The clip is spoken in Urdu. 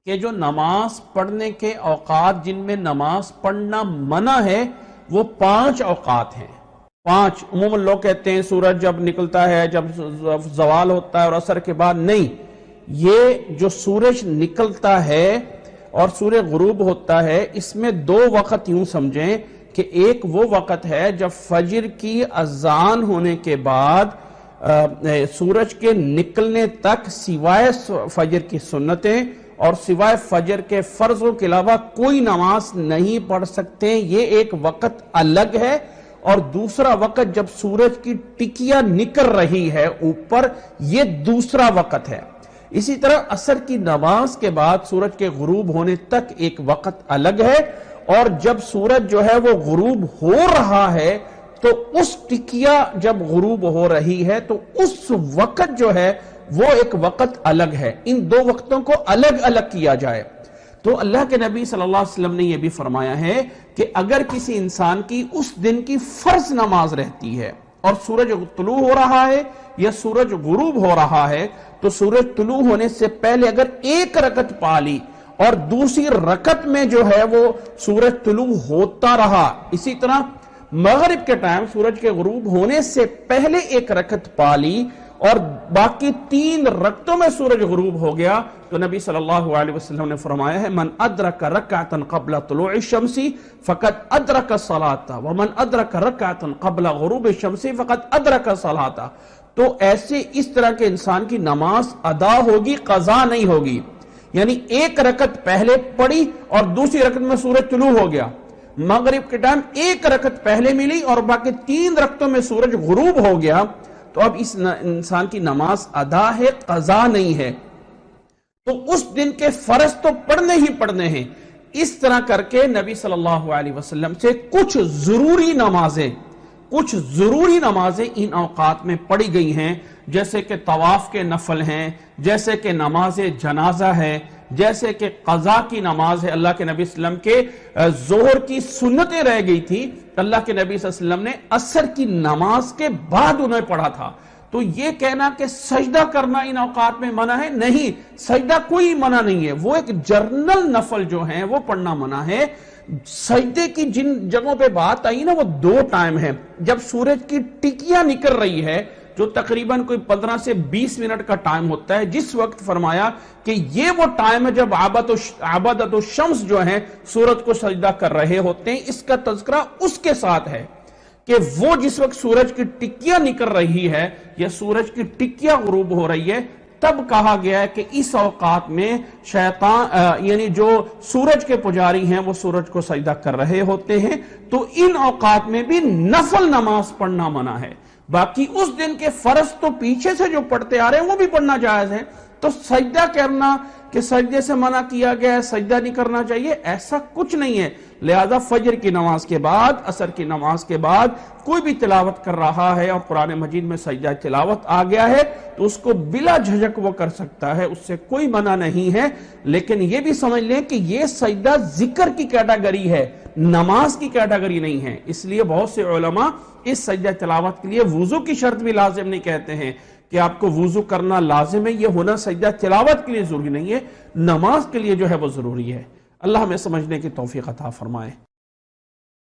کہ جو نماز پڑھنے کے اوقات جن میں نماز پڑھنا منع ہے وہ 5 اوقات ہیں. 5 عموماً لوگ کہتے ہیں سورج جب نکلتا ہے، جب زوال ہوتا ہے اور عصر کے بعد. نہیں، یہ جو سورج نکلتا ہے اور سورج غروب ہوتا ہے اس میں 2 وقت یوں سمجھیں کہ ایک وہ وقت ہے جب فجر کی اذان ہونے کے بعد سورج کے نکلنے تک سوائے فجر کی سنتیں اور سوائے فجر کے فرضوں کے علاوہ کوئی نماز نہیں پڑھ سکتے. یہ ایک وقت الگ ہے. اور دوسرا وقت جب سورج کی ٹکیاں نکل رہی ہے اوپر، یہ دوسرا وقت ہے. اسی طرح عصر کی نماز کے بعد سورج کے غروب ہونے تک ایک وقت الگ ہے، اور جب سورج جو ہے وہ غروب ہو رہا ہے تو اس ٹکیا جب غروب ہو رہی ہے تو اس وقت جو ہے وہ ایک وقت الگ ہے. ان 2 وقتوں کو الگ الگ کیا جائے. تو اللہ کے نبی صلی اللہ علیہ وسلم نے یہ بھی فرمایا ہے کہ اگر کسی انسان کی اس دن کی فرض نماز رہتی ہے اور سورج طلوع ہو رہا ہے یا سورج غروب ہو رہا ہے تو سورج طلوع ہونے سے پہلے اگر 1 رکعت پا لی اور دوسری رکعت میں جو ہے وہ سورج طلوع ہوتا رہا، اسی طرح مغرب کے ٹائم سورج کے غروب ہونے سے پہلے 1 رکعت پا لی اور باقی 3 رکعتوں میں سورج غروب ہو گیا، تو نبی صلی اللہ علیہ وسلم نے فرمایا ہے من ادرک رکعتا قبل طلوع الشمس فقد ادرک الصلاۃ ومن ادرک رکعتا قبل غروب الشمس فقد ادرک الصلاۃ. تو ایسے اس طرح کے انسان کی نماز ادا ہوگی، قضا نہیں ہوگی. یعنی 1 رکعت پہلے پڑی اور دوسری رکعت میں سورج طلوع ہو گیا، مغرب کے ٹائم 1 رکعت پہلے ملی اور باقی 3 رکعتوں میں سورج غروب ہو گیا، تو اب اس انسان کی نماز ادا ہے، قضا نہیں ہے. تو اس دن کے فرض تو پڑھنے ہی پڑھنے ہیں. اس طرح کر کے نبی صلی اللہ علیہ وسلم سے کچھ ضروری نمازیں ان اوقات میں پڑھی گئی ہیں، جیسے کہ طواف کے نفل ہیں، جیسے کہ نماز جنازہ ہے، جیسے کہ قضا کی نماز ہے. اللہ کے نبی صلی اللہ علیہ وسلم کے ظہر کی سنتیں رہ گئی تھی، اللہ کے نبی صلی اللہ علیہ وسلم نے عصر کی نماز کے بعد انہیں پڑھا تھا. تو یہ کہنا کہ سجدہ کرنا ان اوقات میں منع ہے، نہیں، سجدہ کوئی منع نہیں ہے. وہ ایک جرنل نفل جو ہیں وہ پڑھنا منع ہے. سجدے کی جن جگہوں پہ بات آئی نا وہ 2 ٹائم ہیں. جب سورج کی ٹکیاں نکل رہی ہے جو تقریباً کوئی 15 سے 20 منٹ کا ٹائم ہوتا ہے، جس وقت فرمایا کہ یہ وہ ٹائم ہے جب عبادت الشمس جو ہیں سورج کو سجدہ کر رہے ہوتے ہیں. اس کا تذکرہ اس کے ساتھ ہے کہ وہ جس وقت سورج کی ٹکیاں نکل رہی ہے یا سورج کی ٹکیاں غروب ہو رہی ہے تب کہا گیا ہے کہ اس اوقات میں شیطان یعنی جو سورج کے پجاری ہیں وہ سورج کو سجدہ کر رہے ہوتے ہیں. تو ان اوقات میں بھی نفل نماز پڑھنا منع ہے. باقی اس دن کے فرض تو پیچھے سے جو پڑھتے آ رہے ہیں وہ بھی پڑھنا جائز ہے. تو سجدہ کرنا کہ سجدے سے منع کیا گیا ہے، سجدہ نہیں کرنا چاہیے، ایسا کچھ نہیں ہے. لہذا فجر کی نماز کے بعد، عصر کی نماز کے بعد کوئی بھی تلاوت کر رہا ہے اور قرآن مجید میں سجدہ تلاوت آ گیا ہے تو اس کو بلا جھجک وہ کر سکتا ہے، اس سے کوئی منع نہیں ہے. لیکن یہ بھی سمجھ لیں کہ یہ سجدہ ذکر کی کیٹاگری ہے، نماز کی کیٹاگری نہیں ہے. اس لیے بہت سے علماء اس سجدہ تلاوت کے لیے وضو کی شرط بھی لازم نہیں کہتے ہیں کہ آپ کو وضو کرنا لازم ہے. یہ ہونا سجدہ تلاوت کے لیے ضروری نہیں ہے، نماز کے لیے جو ہے وہ ضروری ہے. اللہ ہمیں سمجھنے کی توفیق عطا فرمائے.